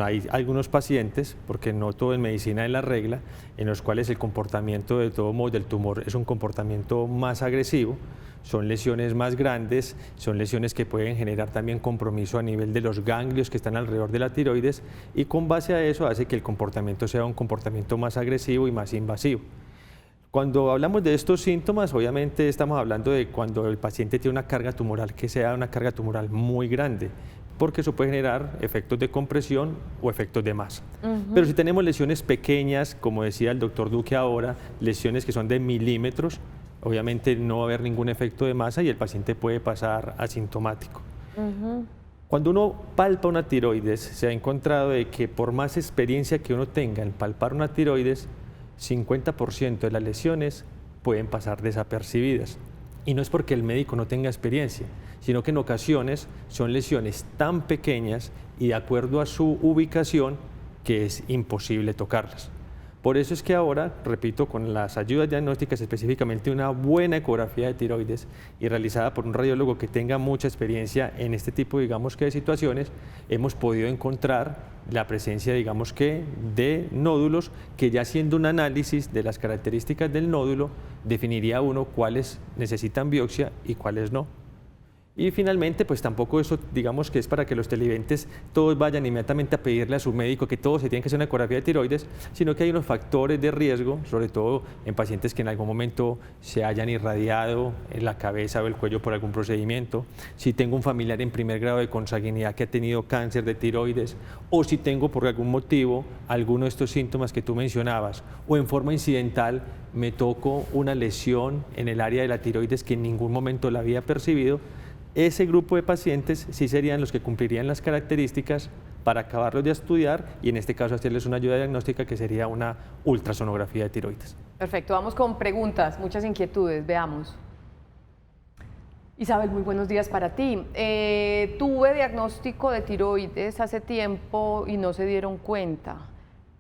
B: hay algunos pacientes, porque no todo en medicina es la regla, en los cuales el comportamiento de todo modo del tumor es un comportamiento más agresivo, son lesiones más grandes, son lesiones que pueden generar también compromiso a nivel de los ganglios que están alrededor de la tiroides, y con base a eso hace que el comportamiento sea un comportamiento más agresivo y más invasivo. Cuando hablamos de estos síntomas, obviamente estamos hablando de cuando el paciente tiene una carga tumoral que sea una carga tumoral muy grande, porque eso puede generar efectos de compresión o efectos de masa. Pero si tenemos lesiones pequeñas, como decía el doctor Duque ahora, lesiones que son de milímetros, obviamente no va a haber ningún efecto de masa y el paciente puede pasar asintomático. Cuando uno palpa una tiroides, se ha encontrado de que por más experiencia que uno tenga en palpar una tiroides, 50% de las lesiones pueden pasar desapercibidas. Y no es porque el médico no tenga experiencia, sino que en ocasiones son lesiones tan pequeñas y de acuerdo a su ubicación que es imposible tocarlas. Por eso es que ahora, repito, con las ayudas diagnósticas, específicamente una buena ecografía de tiroides y realizada por un radiólogo que tenga mucha experiencia en este tipo, digamos que de situaciones, hemos podido encontrar la presencia, digamos que, de nódulos que ya haciendo un análisis de las características del nódulo, definiría uno cuáles necesitan biopsia y cuáles no. Y finalmente, pues tampoco eso, digamos que es para que los televidentes todos vayan inmediatamente a pedirle a su médico que todos se tienen que hacer una ecografía de tiroides, sino que hay unos factores de riesgo, sobre todo en pacientes que en algún momento se hayan irradiado en la cabeza o el cuello por algún procedimiento, si tengo un familiar en primer grado de consanguinidad que ha tenido cáncer de tiroides, o si tengo por algún motivo alguno de estos síntomas que tú mencionabas, o en forma incidental me toco una lesión en el área de la tiroides que en ningún momento la había percibido. Ese grupo de pacientes sí serían los que cumplirían las características para acabarlos de estudiar y en este caso hacerles una ayuda diagnóstica que sería una ultrasonografía de tiroides.
A: Perfecto, vamos con preguntas, muchas inquietudes, veamos. Isabel, muy buenos días para ti. Tuve diagnóstico de tiroides hace tiempo y no se dieron cuenta.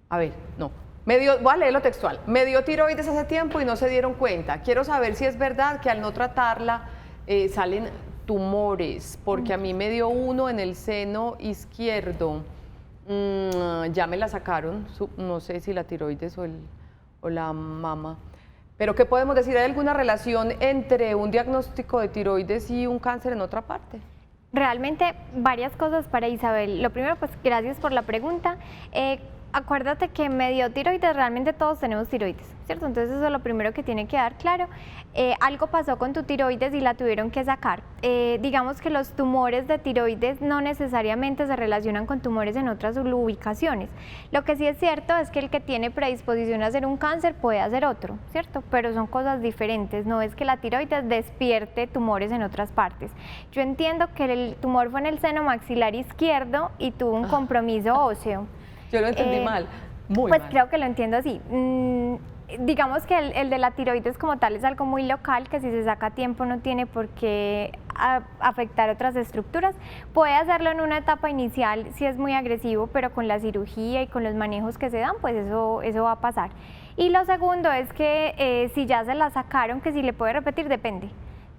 A: A ver, no. Voy a leerlo textual. Me dio tiroides hace tiempo y no se dieron cuenta. Quiero saber si es verdad que al no tratarla salen tumores, porque a mí me dio uno en el seno izquierdo. Ya me la sacaron, no sé si la tiroides o la mama. Pero ¿qué podemos decir? ¿Hay alguna relación entre un diagnóstico de tiroides y un cáncer en otra parte?
C: Realmente varias cosas para Isabel. Lo primero, pues gracias por la pregunta. Acuérdate que me dio tiroides, realmente todos tenemos tiroides, ¿cierto? Entonces eso es lo primero que tiene que dar claro. Algo pasó con tu tiroides y la tuvieron que sacar. Digamos que los tumores de tiroides no necesariamente se relacionan con tumores en otras ubicaciones. Lo que sí es cierto es que el que tiene predisposición a hacer un cáncer puede hacer otro, ¿cierto? Pero son cosas diferentes, no es que la tiroides despierte tumores en otras partes. Yo entiendo que el tumor fue en el seno maxilar izquierdo y tuvo un compromiso óseo.
A: Yo lo entendí mal, muy
C: pues
A: mal.
C: Creo que lo entiendo así. Digamos que el de la tiroides como tal es algo muy local, que si se saca a tiempo no tiene por qué afectar otras estructuras. Puede hacerlo en una etapa inicial si es muy agresivo, pero con la cirugía y con los manejos que se dan, pues eso va a pasar. Y lo segundo es que si ya se la sacaron, que si le puede repetir, depende.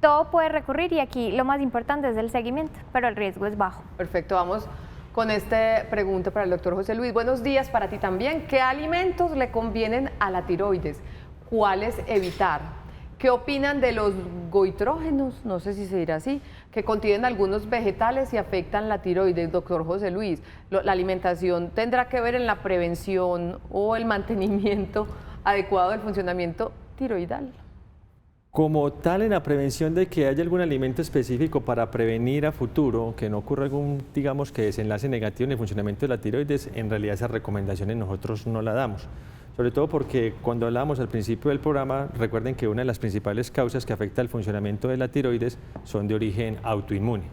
C: Todo puede recurrir y aquí lo más importante es el seguimiento, pero el riesgo es bajo.
A: Perfecto, vamos con esta pregunta para el doctor José Luis. Buenos días para ti también. ¿Qué alimentos le convienen a la tiroides? ¿Cuáles evitar? ¿Qué opinan de los goitrógenos? No sé si se dirá así, que contienen algunos vegetales y afectan la tiroides. Doctor José Luis, ¿la alimentación tendrá que ver en la prevención o el mantenimiento adecuado del funcionamiento tiroidal?
B: Como tal, en la prevención de que haya algún alimento específico para prevenir a futuro que no ocurra algún, digamos, que desenlace negativo en el funcionamiento de la tiroides, en realidad esas recomendaciones nosotros no las damos. Sobre todo porque cuando hablábamos al principio del programa, recuerden que una de las principales causas que afecta el funcionamiento de la tiroides son de origen autoinmune.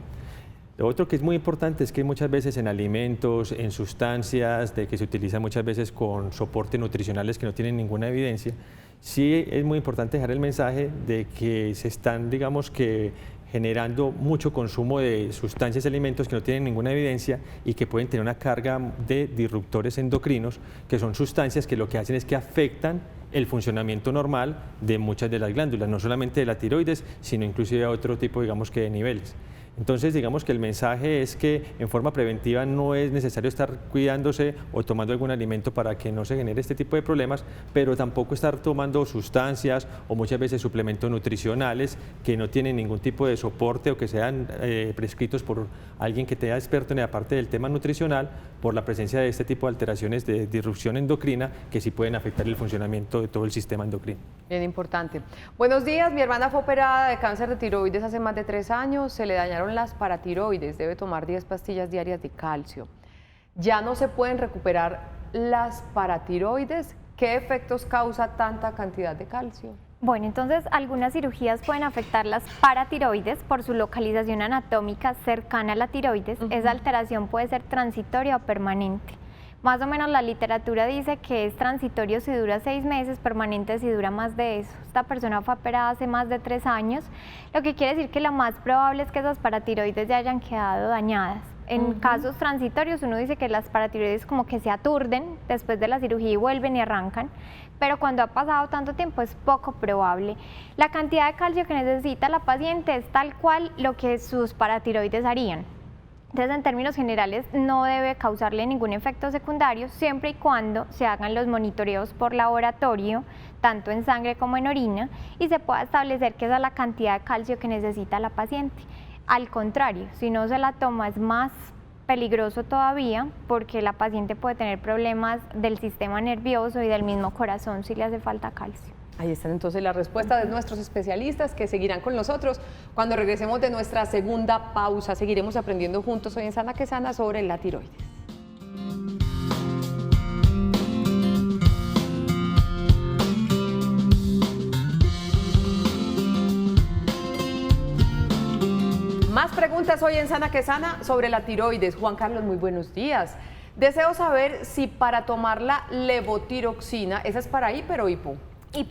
B: Lo otro que es muy importante es que muchas veces en alimentos, en sustancias, de que se utilizan muchas veces con soportes nutricionales que no tienen ninguna evidencia, sí es muy importante dejar el mensaje de que se están, digamos que, generando mucho consumo de sustancias y alimentos que no tienen ninguna evidencia y que pueden tener una carga de disruptores endocrinos, que son sustancias que lo que hacen es que afectan el funcionamiento normal de muchas de las glándulas, no solamente de la tiroides, sino inclusive a otro tipo, digamos que de niveles. Entonces, digamos que el mensaje es que en forma preventiva no es necesario estar cuidándose o tomando algún alimento para que no se genere este tipo de problemas, pero tampoco estar tomando sustancias o muchas veces suplementos nutricionales que no tienen ningún tipo de soporte o que sean prescritos por alguien que sea experto en la parte del tema nutricional, por la presencia de este tipo de alteraciones de disrupción endocrina que sí pueden afectar el funcionamiento de todo el sistema endocrino.
A: Bien importante. Buenos días, mi hermana fue operada de cáncer de tiroides hace más de 3 años, se le dañaron las paratiroides, debe tomar 10 pastillas diarias de calcio. ¿Ya no se pueden recuperar las paratiroides? ¿Qué efectos causa tanta cantidad de calcio?
C: Bueno, entonces algunas cirugías pueden afectar las paratiroides por su localización anatómica cercana a la tiroides. Esa alteración puede ser transitoria o permanente. Más o menos la literatura dice que es transitorio si dura 6 meses, permanente si dura más de eso. Esta persona fue operada hace más de 3 años, lo que quiere decir que lo más probable es que esas paratiroides ya hayan quedado dañadas. En casos transitorios uno dice que las paratiroides como que se aturden después de la cirugía y vuelven y arrancan, pero cuando ha pasado tanto tiempo es poco probable. La cantidad de calcio que necesita la paciente es tal cual lo que sus paratiroides harían. Entonces, en términos generales, no debe causarle ningún efecto secundario siempre y cuando se hagan los monitoreos por laboratorio, tanto en sangre como en orina, y se pueda establecer que esa es la cantidad de calcio que necesita la paciente. Al contrario, si no se la toma es más peligroso todavía porque la paciente puede tener problemas del sistema nervioso y del mismo corazón si le hace falta calcio.
A: Ahí están entonces las respuestas de nuestros especialistas que seguirán con nosotros. Cuando regresemos de nuestra segunda pausa, seguiremos aprendiendo juntos hoy en Sana que Sana sobre la tiroides. Más preguntas hoy en Sana que Sana sobre la tiroides. Juan Carlos, muy buenos días. Deseo saber si para tomar la levotiroxina, esa es para hiper o hipo.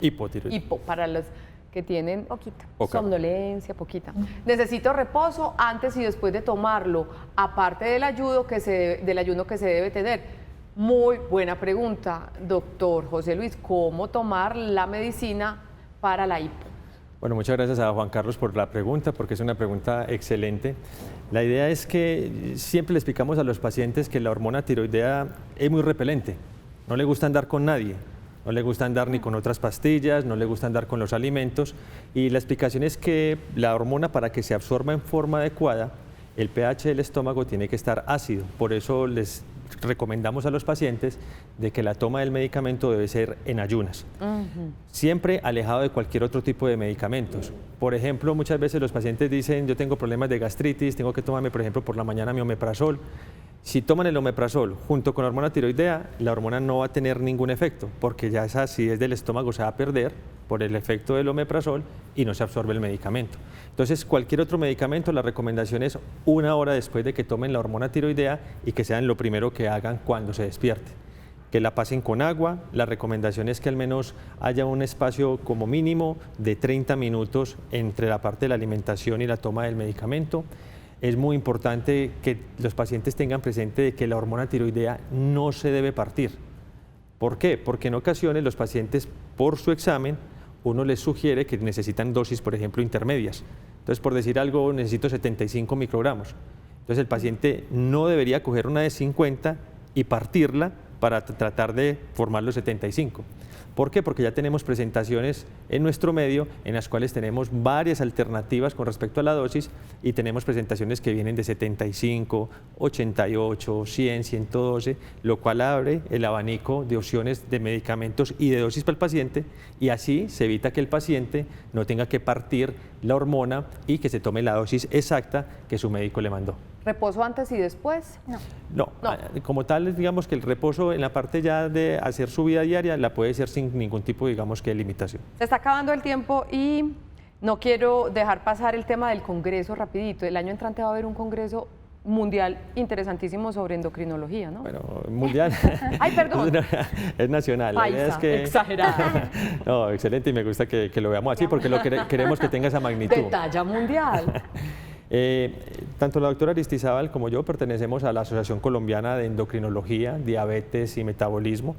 B: Hipotiroidismo.
A: Hipo, para los que tienen
C: Poquito.
A: somnolencia, poquita. Necesito reposo antes y después de tomarlo, aparte del ayuno que se debe tener. Muy buena pregunta, doctor José Luis. ¿Cómo tomar la medicina para la hipo?
B: Bueno, muchas gracias a Juan Carlos por la pregunta, porque es una pregunta excelente. La idea es que siempre le explicamos a los pacientes que la hormona tiroidea es muy repelente, no le gusta andar con nadie. No le gusta andar ni con otras pastillas, no le gusta andar con los alimentos, y la explicación es que la hormona, para que se absorba en forma adecuada, el pH del estómago tiene que estar ácido. Por eso les recomendamos a los pacientes de que la toma del medicamento debe ser en ayunas, siempre alejado de cualquier otro tipo de medicamentos. Por ejemplo, muchas veces los pacientes dicen: yo tengo problemas de gastritis, tengo que tomarme, por ejemplo, por la mañana mi omeprazol. Si toman el omeprazol junto con la hormona tiroidea, la hormona no va a tener ningún efecto, porque ya esa acidez del estómago se va a perder por el efecto del omeprazol y no se absorbe el medicamento. Entonces, cualquier otro medicamento, la recomendación es 1 hora después de que tomen la hormona tiroidea y que sean lo primero que hagan cuando se despierte. Que la pasen con agua. La recomendación es que al menos haya un espacio como mínimo de 30 minutos entre la parte de la alimentación y la toma del medicamento. Es muy importante que los pacientes tengan presente de que la hormona tiroidea no se debe partir. ¿Por qué? Porque en ocasiones los pacientes, por su examen, uno les sugiere que necesitan dosis, por ejemplo, intermedias. Entonces, por decir algo, necesito 75 microgramos. Entonces, el paciente no debería coger una de 50 y partirla para tratar de formar los 75. ¿Por qué? Porque ya tenemos presentaciones en nuestro medio en las cuales tenemos varias alternativas con respecto a la dosis, y tenemos presentaciones que vienen de 75, 88, 100, 112, lo cual abre el abanico de opciones de medicamentos y de dosis para el paciente, y así se evita que el paciente no tenga que partir la hormona y que se tome la dosis exacta que su médico le mandó.
A: ¿Reposo antes y después?
B: No, como tal, digamos que el reposo en la parte ya de hacer su vida diaria la puede hacer sin ningún tipo, digamos, que de limitación.
A: Se está acabando el tiempo y no quiero dejar pasar el tema del congreso rapidito. El año entrante va a haber un congreso mundial interesantísimo sobre endocrinología, ¿no?
B: Bueno, mundial.
A: Ay, perdón.
B: Es nacional.
A: Paisa,
B: la idea es que...
A: exagerada.
B: No, excelente, y me gusta que lo veamos así, porque queremos que tenga esa magnitud.
A: De talla mundial.
B: Tanto la doctora Aristizábal como yo pertenecemos a la Asociación Colombiana de Endocrinología, Diabetes y Metabolismo.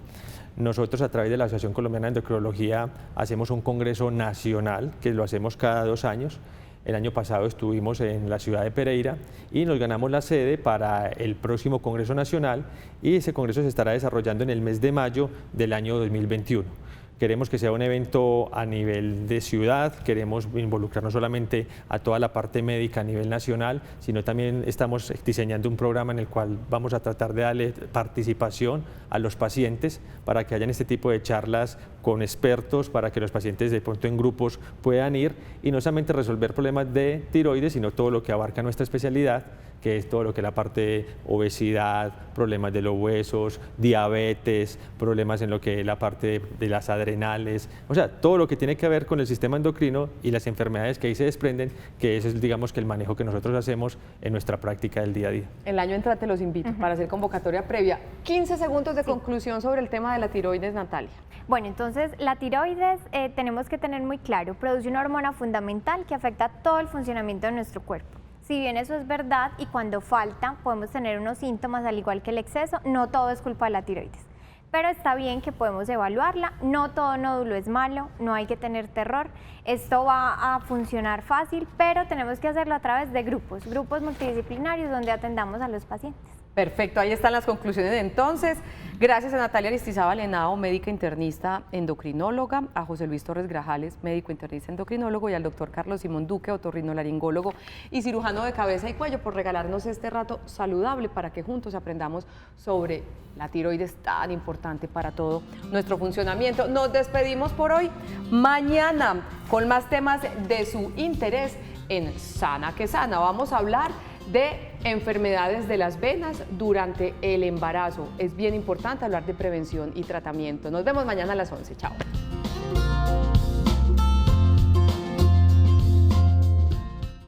B: Nosotros, a través de la Asociación Colombiana de Endocrinología, hacemos un congreso nacional que lo hacemos cada 2 años. El año pasado estuvimos en la ciudad de Pereira y nos ganamos la sede para el próximo Congreso Nacional, y ese congreso se estará desarrollando en el mes de mayo del año 2021. Queremos que sea un evento a nivel de ciudad, queremos involucrar no solamente a toda la parte médica a nivel nacional, sino también estamos diseñando un programa en el cual vamos a tratar de darle participación a los pacientes para que hayan este tipo de charlas con expertos, para que los pacientes de pronto en grupos puedan ir y no solamente resolver problemas de tiroides, sino todo lo que abarca nuestra especialidad, que es todo lo que es la parte de obesidad, problemas de los huesos, diabetes, problemas en lo que es la parte de las adrenales, o sea, todo lo que tiene que ver con el sistema endocrino y las enfermedades que ahí se desprenden, que ese es, digamos, que el manejo que nosotros hacemos en nuestra práctica del día a día.
A: El año entrante los invito para hacer convocatoria previa. 15 segundos de conclusión sobre el tema de la tiroides, Natalia.
C: Bueno, entonces la tiroides tenemos que tener muy claro, produce una hormona fundamental que afecta todo el funcionamiento de nuestro cuerpo. Si bien eso es verdad y cuando falta podemos tener unos síntomas al igual que el exceso, no todo es culpa de la tiroides. Pero está bien que podemos evaluarla, no todo nódulo es malo, no hay que tener terror, esto va a funcionar fácil, pero tenemos que hacerlo a través de grupos multidisciplinarios donde atendamos a los pacientes.
A: Perfecto, ahí están las conclusiones de entonces. Gracias a Natalia Aristizábal Henao, médica internista endocrinóloga, a José Luis Torres Grajales, médico internista endocrinólogo, y al doctor Carlos Simón Duque, otorrinolaringólogo y cirujano de cabeza y cuello, por regalarnos este rato saludable para que juntos aprendamos sobre la tiroides tan importante para todo nuestro funcionamiento. Nos despedimos por hoy. Mañana, con más temas de su interés en Sana que Sana, vamos a hablar de enfermedades de las venas durante el embarazo. Es bien importante hablar de prevención y tratamiento. Nos vemos mañana a las 11. Chao.